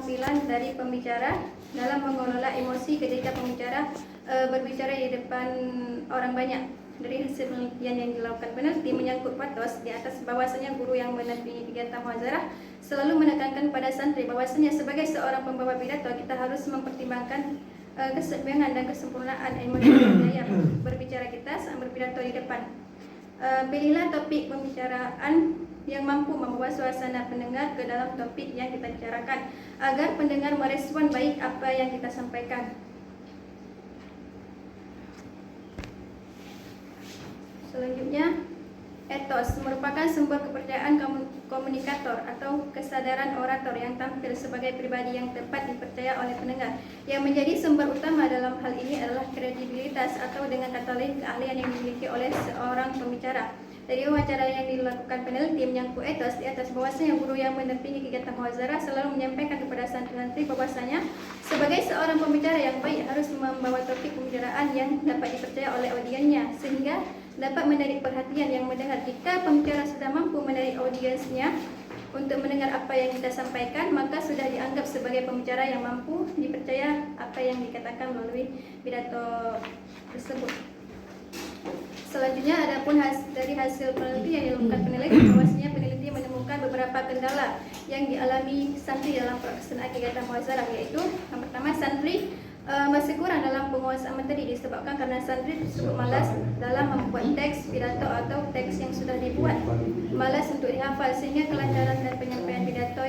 keterampilan dari pembicara dalam mengelola emosi ketika pembicara berbicara di depan orang banyak. Dari hasil penelitian yang dilakukan peneliti menyangkut patos di atas bahwasanya guru yang menampingi kegiatan muhazarah selalu menekankan pada santri bahwasanya sebagai seorang pembawa pidato kita harus mempertimbangkan keseimbangan dan kesempurnaan emosi budaya berbicara kita saat berpidato di depan. Pilihlah topik pembicaraan yang mampu membawa suasana pendengar ke dalam topik yang kita bicarakan agar pendengar merespon baik apa yang kita sampaikan. Selanjutnya, etos merupakan sumber kepercayaan komunikator atau kesadaran orator yang tampil sebagai pribadi yang tepat dipercaya oleh pendengar. Yang menjadi sumber utama dalam hal ini adalah kredibilitas atau dengan kata lain keahlian yang dimiliki oleh seorang pembicara. Dari wawancara yang dilakukan peneliti menyangkut etos di atas bahwasanya guru yang mendampingi kegiatan muhazarah selalu menyampaikan kepada santri-santri bahwasanya sebagai seorang pembicara yang baik harus membawa topik pembicaraan yang dapat dipercaya oleh audiensnya sehingga dapat menarik perhatian yang mendengar. Jika pembicara sudah mampu menarik audiensnya untuk mendengar apa yang kita sampaikan, maka sudah dianggap sebagai pembicara yang mampu dipercaya apa yang dikatakan melalui pidato tersebut. Selanjutnya, adapun dari hasil peneliti yang dilakukan peneliti, bahwasanya peneliti menemukan beberapa kendala yang dialami santri dalam pelaksanaan kegiatan muhazarah, yaitu yang pertama, santri masih kurang dalam penguasaan materi disebabkan karena santri tersebut malas dalam membuat teks pidato atau teks yang sudah dibuat, malas untuk dihafal sehingga kelancaran dan penyampaian pidato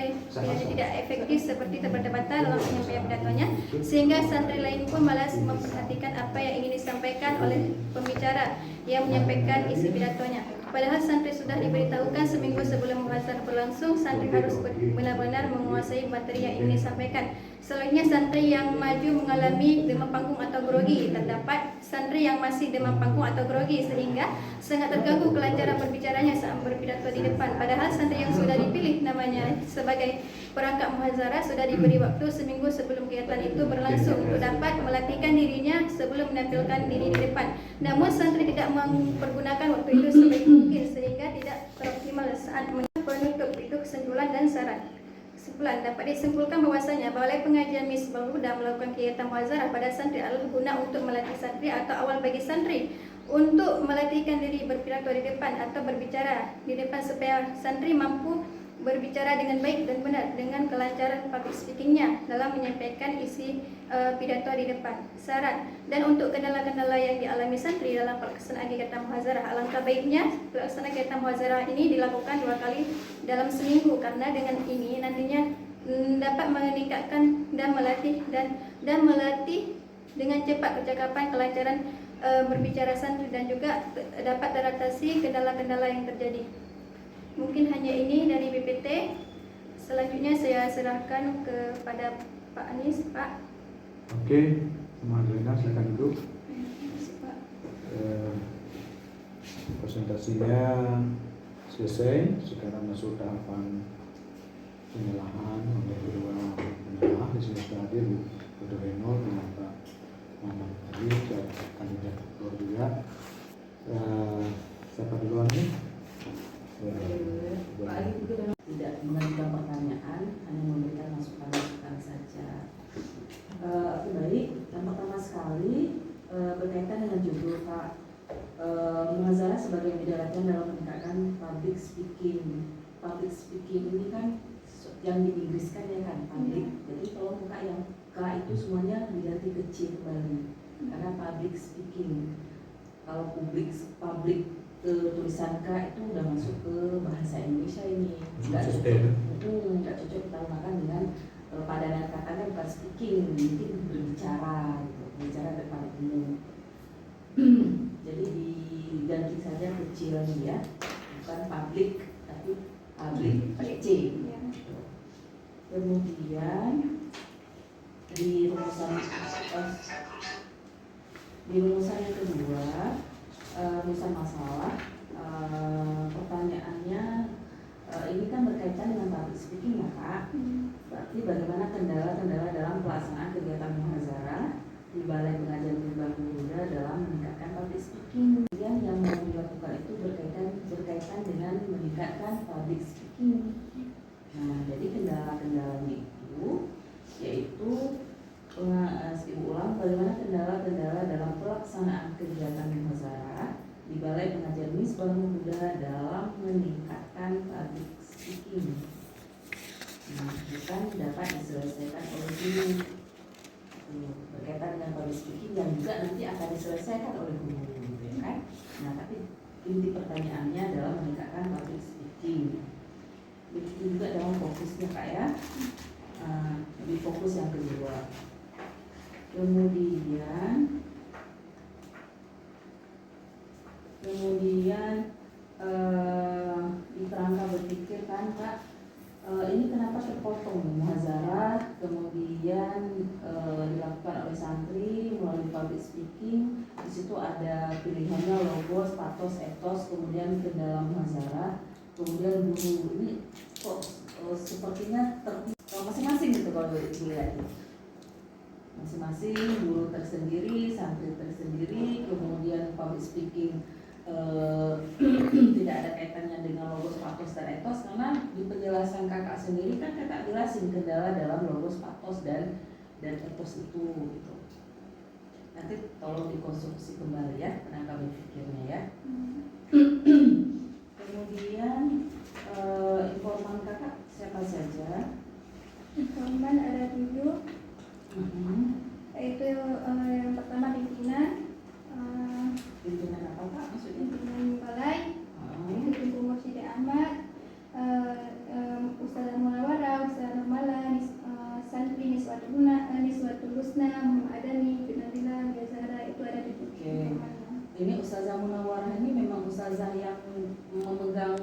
tidak efektif seperti terbatas dalam penyampaian pidatonya, sehingga santri lain pun malas memperhatikan apa yang ingin disampaikan oleh pembicara yang menyampaikan isi pidatonya. Padahal santri sudah diberitahukan seminggu sebelum muhazarah berlangsung, santri harus benar-benar menguasai materi yang ingin disampaikan. Selanjutnya, santri yang maju mengalami demam panggung atau grogi. Terdapat santri yang masih demam panggung atau grogi sehingga sangat terganggu kelancaran berbicaranya saat berpidato di depan. Padahal santri yang sudah dipilih namanya sebagai perangkat muhazarah sudah diberi waktu seminggu sebelum kegiatan itu berlangsung untuk dapat melatihkan dirinya sebelum menampilkan diri di depan. Namun santri tidak mempergunakan waktu itu sebaik mungkin sehingga tidak optimal saat penutup itu kesimpulan dan saran. Kesimpulan, dapat disimpulkan bahwasanya Balai Pengajian Misbahul Huda melakukan kegiatan muhazarah pada santri adalah guna untuk melatih santri atau awal bagi santri untuk melatihkan diri berpidato di depan atau berbicara di depan supaya santri mampu berbicara dengan baik dan benar dengan kelancaran public speakingnya dalam menyampaikan isi pidato di depan. Saran, dan untuk kendala-kendala yang dialami santri dalam pelaksanaan kegiatan muhazarah, alangkah baiknya pelaksanaan kegiatan muhazarah ini dilakukan 2 kali dalam seminggu karena dengan ini nantinya dapat meningkatkan dan melatih dengan cepat kecakapan kelancaran berbicara santri dan juga dapat teratasi kendala-kendala yang terjadi. Mungkin hanya ini dari BPT. Selanjutnya saya serahkan kepada Pak Anis, Pak. Oke, Madalena silakan duduk. Presentasinya selesai. Sekarang masuk tahapan penyerahan oleh kedua penyerah. Di sini sudah hadir Dr. Renol dengan Pak Muhammad Ali dan kandidat keluar juga. Siapa duluan nih? Pak Ali juga tidak mengajukan pertanyaan, hanya memberikan masukan-masukan saja. Baik, yang pertama sekali berkaitan dengan judul Pak, muhazarah sebagai media latihan dalam meningkatkan public speaking. Public speaking ini kan yang diinggriskan ya kan, public. Jadi kalau muka yang K itu semuanya diganti ke C kembali karena public speaking. Kalau public tulisan K itu udah masuk ke bahasa Indonesia ini, nggak cocok kita gunakan dengan padanan katanya bukan speaking, mungkin berbicara gitu, berbicara depan umum. Jadi diganti saja kecil ya, bukan public tapi public pakai C. Kemudian di rumusan yang kedua, rumusan masalah, pertanyaannya ini kan berkaitan dengan public speaking ya Kak. Berarti bagaimana kendala-kendala dalam pelaksanaan kegiatan muhazarah di Balai Pengajian Misbahul Huda dalam meningkatkan public speaking. Kemudian yang mau dilakukan itu berkaitan dengan meningkatkan public speaking. Nah, jadi kendala-kendalanya itu dapat diselesaikan oleh guru. Berkaitan dengan public speaking yang juga nanti akan diselesaikan oleh guru, gitu ya kan? Nah, tapi inti pertanyaannya adalah meningkatkan public speaking. Begitu juga dalam fokusnya Kak ya. Lebih fokus yang kedua. Kemudian di kerangka berpikir kan Kak, ini kenapa terpotong muhazarah, kemudian dilakukan oleh santri melalui public speaking. Di situ ada pilihannya logos, pathos, ethos, kemudian ke dalam muhazarah, kemudian guru. Ini kok sepertinya masing-masing gitu kalau dilihat. Masing-masing guru tersendiri, santri tersendiri, kemudian public speaking tidak ada kaitannya dengan logos, pathos, dan ethos, karena di penjelasan kakak sendiri kan kakak jelasin kendala dalam logos, pathos, dan ethos itu gitu. Nanti tolong dikonstruksi kembali ya kerangka berpikirnya ya. Kemudian informan kakak siapa saja? Informan ada 7, yaitu yang pertama pimpinan, Pimpinan apa Kak maksudnya? pimpinan balai, Ibu Mursyidi Ahmad, Ustazah Munawarah, Ustazah Nurmala, santri Niswatul Husna, Muhammad Adani, Binadila, Yazahara, itu ada di buku. Oke. Ini Ustazah Munawarah ini memang ustazah yang memegang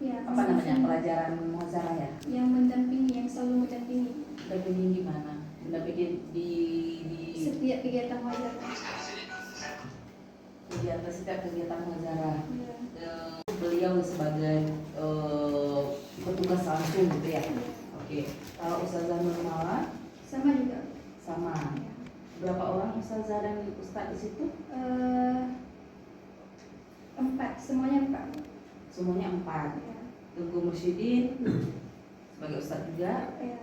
Ya, apa namanya pelajaran muhazarah ya? yang mendampingi, yang selalu mendampingi Mendampingi gimana? Mendampingi di setiap kegiatan muhazarah. setiap kegiatan muhazarah. Ya. Beliau sebagai petugas langsung gitu ya. Oke. Kalau Ustazah Nurmala Sama juga. sama. Berapa orang ustazah dan ustaz di situ? 4, semuanya 4. Semuanya 4. Ya. Tengku Mursyidin sebagai ustaz juga. Ya.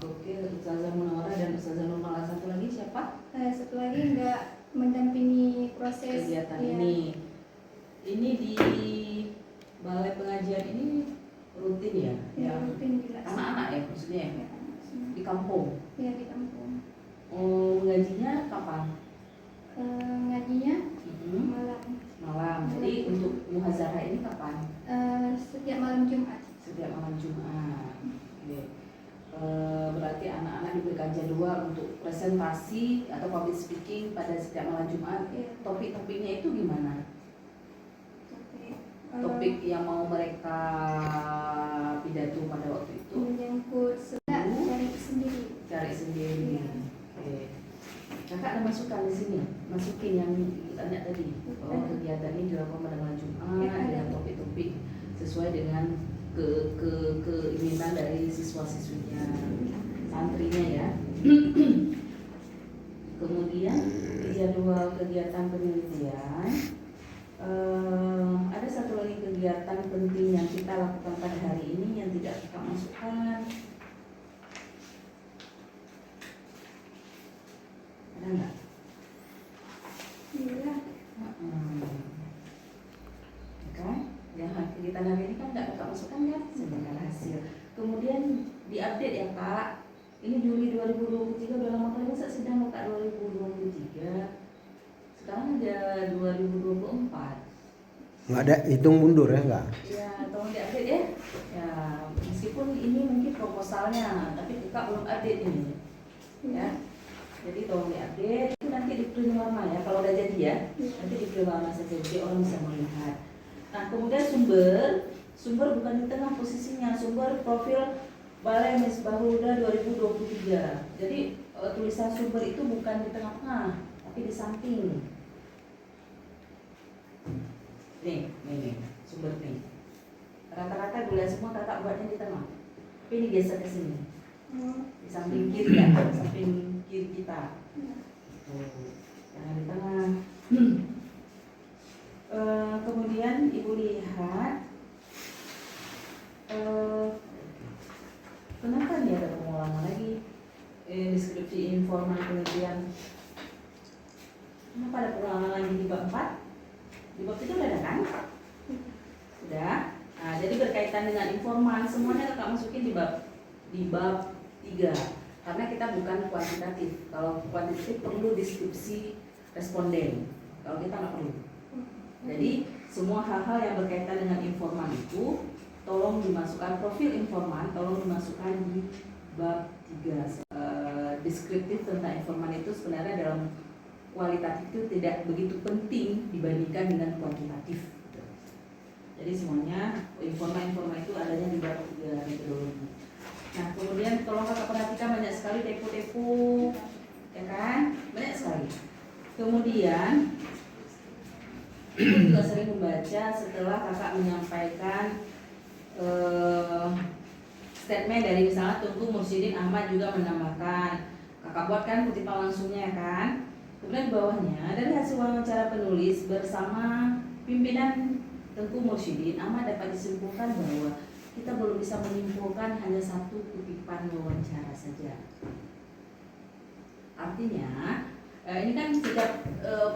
Oke, Ustazah Munawarah dan Ustazah Nurmala. Satu lagi siapa? Satu lagi enggak mendampingi proses Kegiatan ya. Ini di balai pengajian ini rutin ya? Ya, rutin jelas. Anak-anak ya maksudnya ya? Ya, semua. Di kampung. Ya, di kampung. Mengajinya kapan? Ngajinya malam. Jadi untuk muhazarah ini kapan? Setiap malam Jumat. Setiap malam Jumat. Oke. Berarti anak-anak diberikan jadwal untuk presentasi atau public speaking pada setiap malam Jumat. Ya. Topik-topiknya itu gimana? Topik, Topik yang mau mereka pidato pada waktu itu? menyangkut cari sendiri. Cari sendiri. Ya. Oke. Kakak ada masukan di sini? Masukin yang ditanya tadi. Bahwa kegiatan ini dilakukan pada malam Jumat Ya, ada. dengan topik-topik sesuai dengan keinginan dari siswa-siswinya, santrinya ya. Kemudian di jadwal kegiatan penelitian ada satu lagi kegiatan penting yang kita lakukan pada hari ini yang tidak kita masukkan. Ada nggak? Iya. Kan? Yang kegiatan hari ini kan nggak kita masukkan kan? Sebagai hasil. Kemudian diupdate ya Kak. Ini Juli 2023 udah lama kali masa sidang Kak 2023. Sekarang ada 2024. Nggak ada hitung mundur ya nggak? Ya, tolong diupdate ya. Ya, meskipun ini mungkin proposalnya, tapi Kak belum update ini. Ya. Jadi tolong diupdate. Itu nanti di print warna ya. Kalau udah jadi ya, nanti di print warna saja jadi orang bisa melihat. Nah, kemudian sumber bukan di tengah posisinya, sumber profil Balai Misbahul Huda 2023. Jadi tulisan sumber itu bukan di tengah-tengah, tapi di samping. Nih, sumber nih. Rata-rata gula semua kakak buatnya di tengah. Tapi ini geser ke sini. Di samping kiri ya, samping kiri kita. Tuh, jangan di tengah. Kemudian ibu lihat kenapa nih ada pengulangan lagi deskripsi informan penelitian. Kenapa ada pengulangan lagi di bab 4? Di bab itu udah ada kan? Sudah. Nah, jadi berkaitan dengan informan semuanya kakak masukin di bab di bab 3 karena kita bukan kuantitatif. Kalau kuantitatif perlu deskripsi responden, kalau kita nggak perlu. Jadi semua hal-hal yang berkaitan dengan informan itu tolong dimasukkan, profil informan tolong dimasukkan di bab 3. Deskriptif tentang informan itu sebenarnya dalam kualitatif itu tidak begitu penting dibandingkan dengan kuantitatif. Jadi semuanya informan itu adanya di bab 3 metodologi. Nah kemudian tolong kakak perhatikan banyak sekali depo-depo, ya kan? Banyak sekali. Kemudian ibu juga sering membaca setelah kakak menyampaikan statement dari misalnya Tunku Mursyidin Ahmad juga menambahkan, kakak buatkan kutipan langsungnya kan. Kemudian di bawahnya dari hasil wawancara penulis bersama pimpinan Tunku Mursyidin Ahmad dapat disimpulkan bahwa kita belum bisa menyimpulkan hanya satu kutipan wawancara saja. Artinya ini kan sejak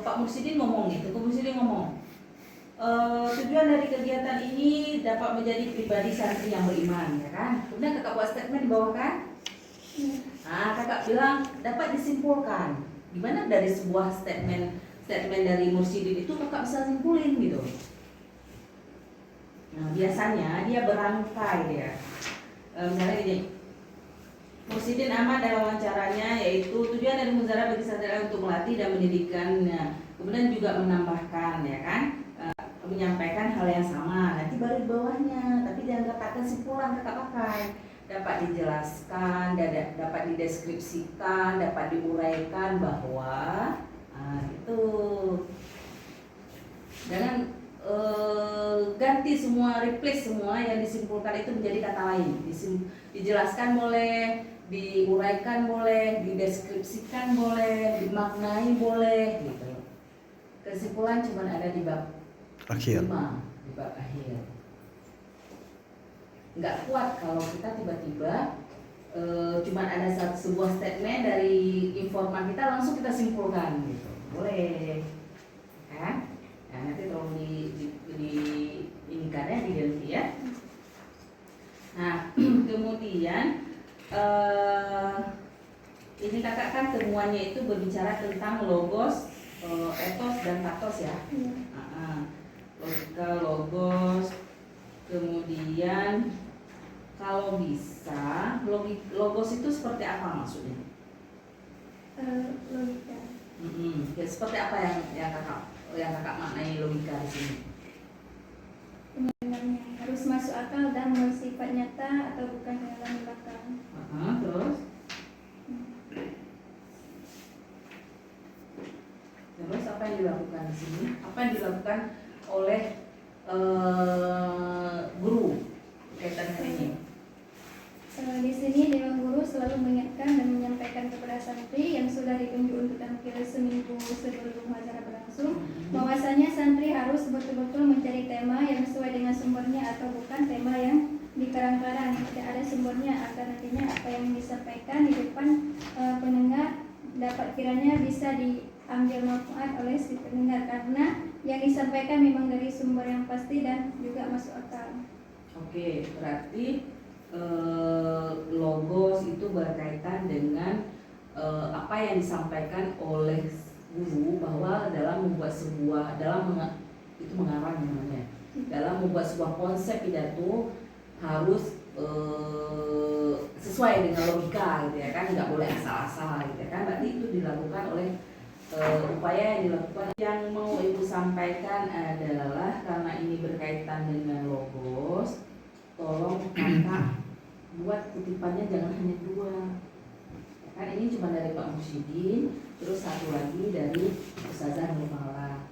Pak Mursyidin ngomong nih, Tunku Mursyidin ngomong tujuan dari kegiatan ini dapat menjadi pribadi santri yang beriman, ya kan? Kemudian kakak buat statement di bawah kan? Nah, kakak bilang dapat disimpulkan. Gimana dari sebuah statement dari Mursyidin itu kakak bisa simpulin gitu? Nah, biasanya dia berangkai ya. Misalnya gini, Mursyidin Ahmad dalam wawancaranya yaitu tujuan dari Muzara bagi santri untuk melatih dan mendidikkannya. Kemudian juga menambahkan ya kan, menyampaikan hal yang sama. Nanti baru di bawahnya, tapi jangan katakan kesimpulan kakak pakai. Dapat dijelaskan, dapat dideskripsikan, dapat diuraikan bahwa itu. Jangan ganti semua, replace semua yang disimpulkan itu menjadi kata lain. Dijelaskan boleh, diuraikan boleh, dideskripsikan boleh, dimaknai boleh gitu. Kesimpulan cuma ada di bab Akhir. 5, di bab akhir. Nggak kuat kalau kita tiba-tiba cuma ada sebuah statement dari informan kita langsung kita simpulkan gitu. Boleh kan? Nah, nanti tolong inikannya diganti ya. Nah kemudian ini kakak kan temuannya itu berbicara tentang logos, etos dan patos ya. Logika, logos, kemudian kalau bisa logos itu seperti apa maksudnya? Logika. Ya, seperti apa yang kakak maknai logika di sini? Pendengarnya harus masuk akal dan bersifat nyata atau bukan dalam belakang. Terus apa yang dilakukan di sini? Apa yang dilakukan oleh guru kaitan dengan ini? Di sini Dewan Guru selalu mengingatkan dan menyampaikan kepada santri yang sudah ditunjuk untuk tampil seminggu sebelum acara berlangsung, bahwasanya santri harus betul-betul mencari tema yang sesuai dengan sumbernya atau bukan tema yang dikarang-karang, tidak ada sumbernya, agar nantinya apa yang disampaikan di depan pendengar dapat kiranya bisa diambil manfaat oleh si pendengar, karena yang disampaikan memang dari sumber yang pasti dan juga masuk akal. Oke, berarti logos itu berkaitan dengan apa yang disampaikan oleh guru, bahwa dalam membuat sebuah itu mengarang namanya, dalam membuat sebuah konsep pidato harus sesuai dengan logika gitu ya kan, nggak boleh asal-asal gitu ya kan. Berarti itu dilakukan oleh upaya yang dilakukan. Yang mau ibu sampaikan adalah karena ini berkaitan dengan logos, tolong kakak buat kutipannya jangan hanya 2 ya kan. Ini cuma dari Pak Mursyidin, terus satu lagi dari Ustazah Nurmala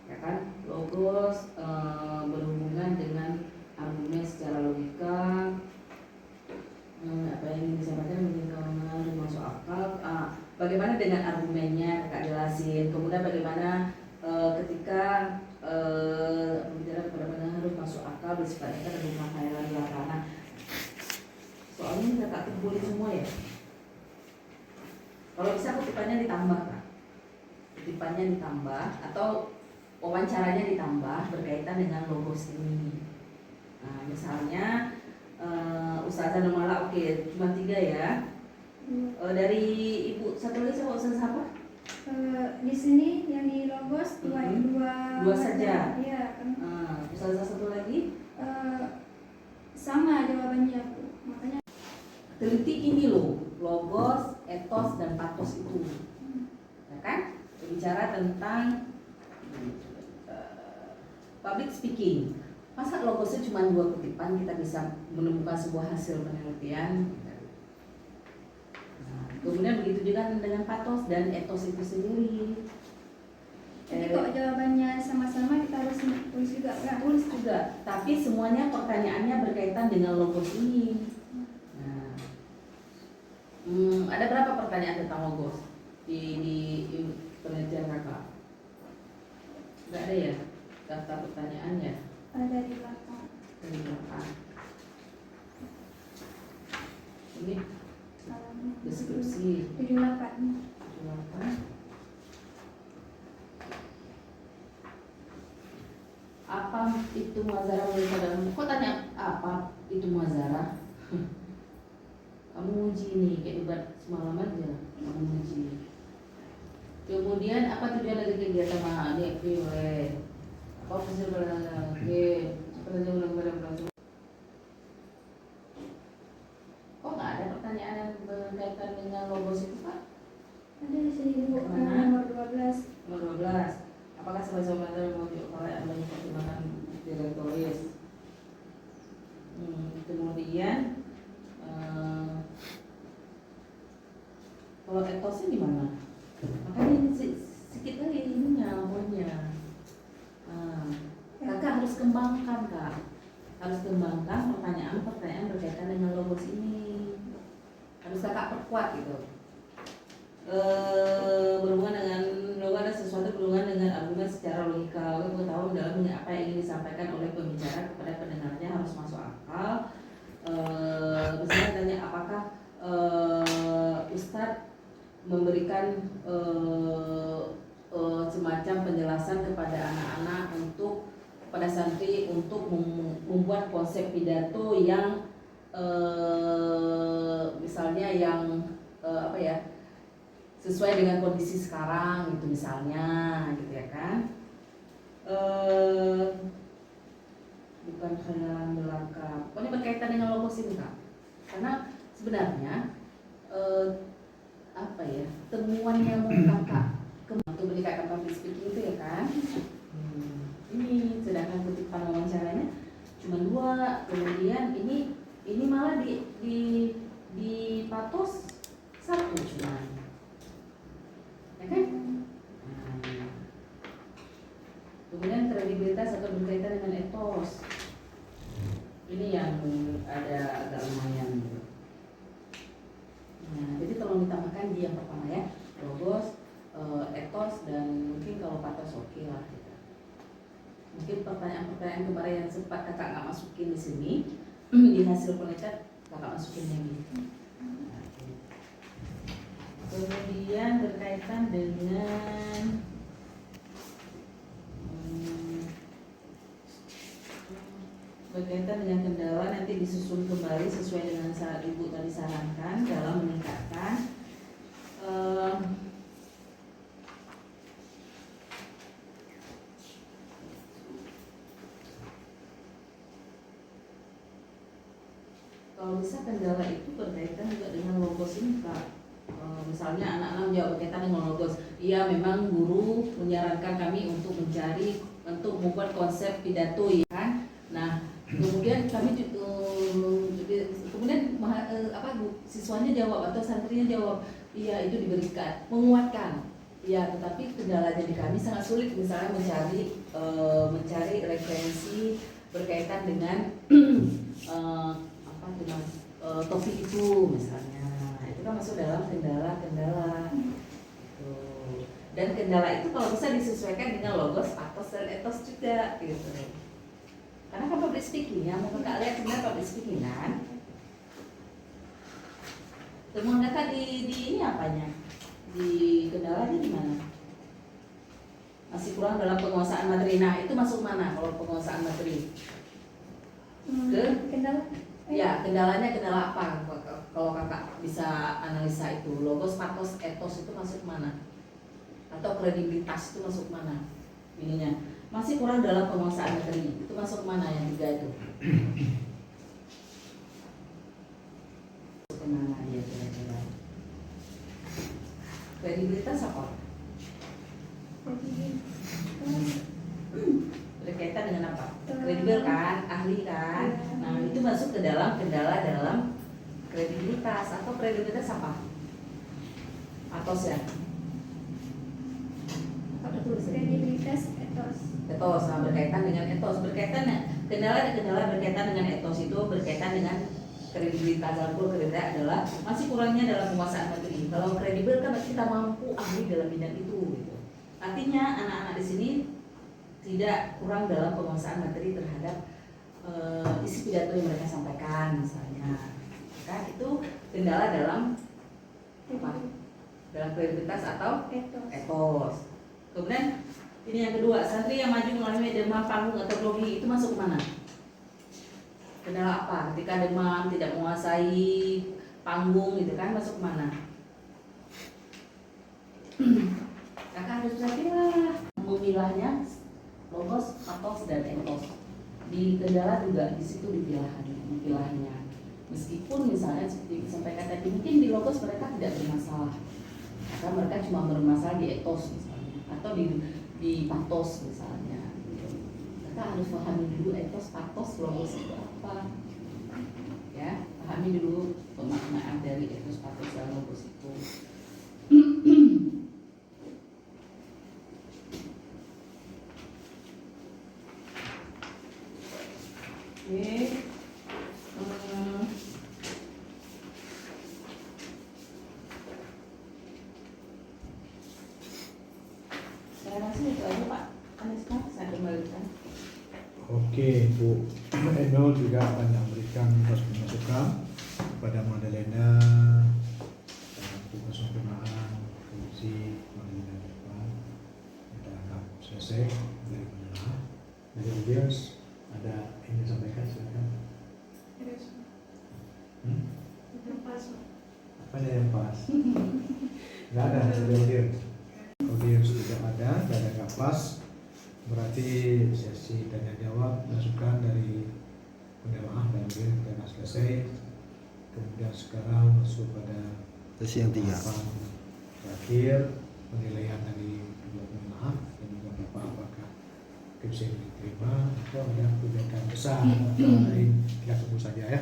ya kan. Logos berhubungan dengan argumen secara logika, apa yang disampaikan mungkin masuk akal. Bagaimana dengan argumennya kakak jelasin. Kemudian bagaimana ketika berbicara kepada pendengar harus masuk akal, bersifatnya kan bukan khayalan di lapangan. Soalnya ini kakak kumpulin semua ya. Kalau bisa kutipannya ditambah kan, kutipannya ditambah atau wawancaranya ditambah berkaitan dengan logos ini. Nah, misalnya Ustazah Nomala, oke, cuma 3 ya. Dari Ibu satu lagi siapa, Ustazah apa? Di sini yang di Logos dua saja. Iya kan. Ustazah satu lagi. Sama jawabannya Bu. Makanya Teliti ini loh, logos, etos, dan patos itu, ya kan? Berbicara tentang public speaking. Masa logosnya cuma 2 kutipan kita bisa menemukan sebuah hasil penelitian? Nah, kemudian begitu juga dengan patos dan etos itu sendiri. jadi kok jawabannya sama-sama kita harus tulis juga kan? Tulis juga, tapi semuanya pertanyaannya berkaitan dengan logos ini. Nah, ada berapa pertanyaan tentang logos di penelitian kakak? Enggak ada ya daftar pertanyaannya? Ada di belakang. Dari belakang. Ini deskripsi 78. 78. Apa itu muazarah dalam? Kok tanya apa itu muazarah? Kamu uji nih kayak debat semalam aja. Kamu uji. Kemudian apa tujuan dari kegiatan DFP oleh apa fungsi berlangsung? Oke, seperti ulang-ulang. Kok nggak ada pertanyaan yang berkaitan dengan logos itu, Pak? Ada di sini Bu, Mana? nomor 12. Nomor 12. Apakah sebagai materi merujuk oleh adanya pertimbangan direktoris? Kemudian kalau etosnya di mana? Makanya ini sedikit lagi ininya lampunya. Kakak harus kembangkan, Kak. Harus kembangkan pertanyaan-pertanyaan berkaitan dengan logos ini. Harus kakak perkuat gitu. Berhubungan dengan logos ada sesuatu berhubungan dengan argumen secara logika, pengetahuan dalam apa yang ingin disampaikan oleh pembicara kepada pendengarnya harus masuk akal. Misalnya tanya apakah Ustadz memberikan semacam penjelasan kepada anak-anak untuk pada santri untuk membuat konsep pidato yang misalnya yang apa ya, sesuai dengan kondisi sekarang gitu misalnya gitu ya kan. Bukan khayalan belaka, pokoknya berkaitan dengan logos ini Kak. Karena sebenarnya apa ya, temuan yang mau kakak untuk meningkatkan public speaking itu ya kan. Ini sedangkan kutipan wawancaranya cuma 2, kemudian ini malah di patos 1 cuma, ya kan? Kemudian kredibilitas atau berkaitan dengan etos, ini yang ada agak lumayan gitu. Nah, jadi tolong ditambahkan di yang pertama ya, logos, etos, dan mungkin kalau patos oke lah gitu. Mungkin pertanyaan-pertanyaan kemarin yang sempat kakak nggak masukin di sini di hasil penelitian kakak masukin lagi. Kemudian berkaitan dengan kendala nanti disusun kembali sesuai dengan saat Ibu tadi sarankan dalam meningkatkan kalau bisa kendala itu berkaitan juga dengan logos ini Kak. Misalnya anak-anak jawab berkaitan dengan logos, iya memang guru menyarankan kami untuk membuat konsep pidato ya kan. Nah kemudian kami siswanya jawab atau santrinya jawab, iya itu diberikan, menguatkan. Ya, tetapi kendalanya di kami sangat sulit misalnya mencari referensi berkaitan dengan topik itu misalnya. Itu kan masuk dalam kendala-kendala. Dan kendala itu kalau bisa disesuaikan dengan logos, patos, dan etos juga gitu. Karena kan public speaking ya, mau kakak lihat sebenarnya public speaking kan. Temuan kakak di ini apanya? Di kendalanya di mana? Masih kurang dalam penguasaan materi. Nah itu masuk mana kalau penguasaan materi? Kendala Ya, kendalanya kendala apa? Kalau kakak bisa analisa itu, logos, patos, etos itu masuk mana? Atau kredibilitas itu masuk mana? Ininya masih kurang dalam penguasaan materi, itu masuk mana yang tiga itu? Kemana dia kira-kira? Kredibilitas apa? Berkaitan dengan apa? Kredibel kan, ahli kan. Nah itu masuk ke dalam kendala dalam kredibilitas. Atau kredibilitas apa? Atos ya? Apa tulisannya? Kredibilitas etos. Etos, nah berkaitan dengan etos. Berkaitan kendala berkaitan dengan etos itu berkaitan dengan kredibilitas. Dalam kredibilitas adalah masih kurangnya dalam penguasaan materi. Kalau kredibel kan kita mampu ahli dalam bidang itu. Gitu. Artinya anak-anak di sini tidak kurang dalam penguasaan materi terhadap isi pidato yang mereka sampaikan misalnya. Kan itu kendala dalam apa? Dalam kredibilitas atau etos. Kemudian ini yang kedua, santri yang maju mengalami demam, panggung atau grogi itu masuk ke mana? Kendala apa? Ketika demam, tidak menguasai panggung gitu kan, masuk ke mana? Kakak harus belajar memilahnya logos, patos, dan etos. Di kendala juga di situ dipilahnya. Meskipun misalnya seperti disampaikan tadi, mungkin di logos mereka tidak bermasalah, karena mereka cuma bermasalah di etos misalnya, atau di patos misalnya. Kita harus pahami dulu etos, patos, logos itu apa. Ya, pahami dulu pemaknaan dari etos, patos, dan logos itu. Oke. Saya rasa itu aja Pak Aniska, saya kembalikan. Oke, Bu Eno juga akan memberikan masukan kepada Madalena untuk kesempurnaan fungsi Madalena depan. Kita anggap selesai dari penengah. Dari audiens ada yang disampaikan, silakan. Apa yang pas? Nggak ada dari audiens. Audiens tidak ada nggak pas. Berarti sesi tanya jawab masukan dari penjamaah dan audiens telah selesai. Kemudian sekarang masuk pada Sesi yang 3. terakhir, penilaian dari kedua penjamaah dan juga Bapak apakah skripsi ini diterima atau ada perbedaan besar atau lain. Kita tunggu saja ya.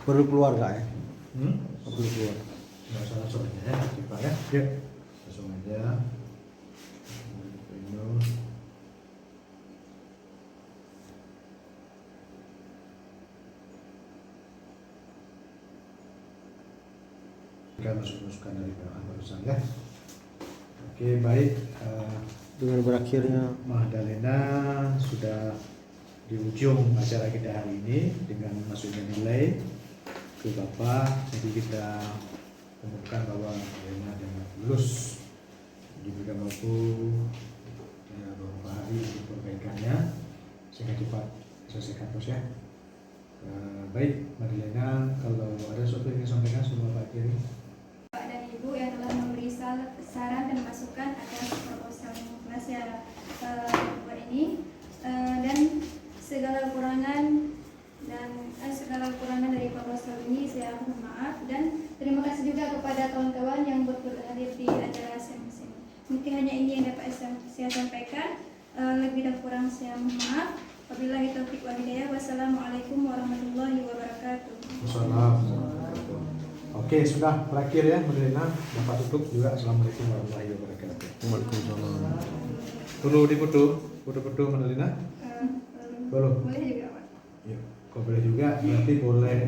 Perlu keluar nggak ya? Perlu keluar. Nggak usah langsung aja ya, Pak ya. Ya, langsung aja. Kita masuk-masukkan dari Pak barusan ya. Oke, baik. Dengan berakhirnya Madalena sudah di ujung acara kita hari ini dengan masuknya nilai ke Bapak. Jadi kita umumkan bahwa Madalena adalah lulus. Jadi juga mampu ya, beberapa hari untuk perbaikannya sehingga cepat selesaikan terus ya. Baik, Madalena, kalau ada sesuatu yang ingin sampaikan sebelum Bapak akhiri. Bapak dan Ibu yang telah memberi saran dan masukan atas proposal kelas yang kedua ini, dan segala kekurangan dari proposal ini saya mohon maaf, dan terima kasih juga kepada kawan-kawan yang berhadir di acara sesi. Mungkin hanya ini yang dapat saya sampaikan. Lebih dan kurang saya mohon maaf. Wabillahi taufiq wal hidayah. Wassalamualaikum warahmatullahi wabarakatuh. Wassalamualaikum. Oke, sudah berakhir ya Madalena. Bapak tutup juga. Assalamualaikum warahmatullahi wabarakatuh. Waalaikumsalam. Perlu foto Madalena? Boleh juga Pak. Ya, kalau boleh juga berarti boleh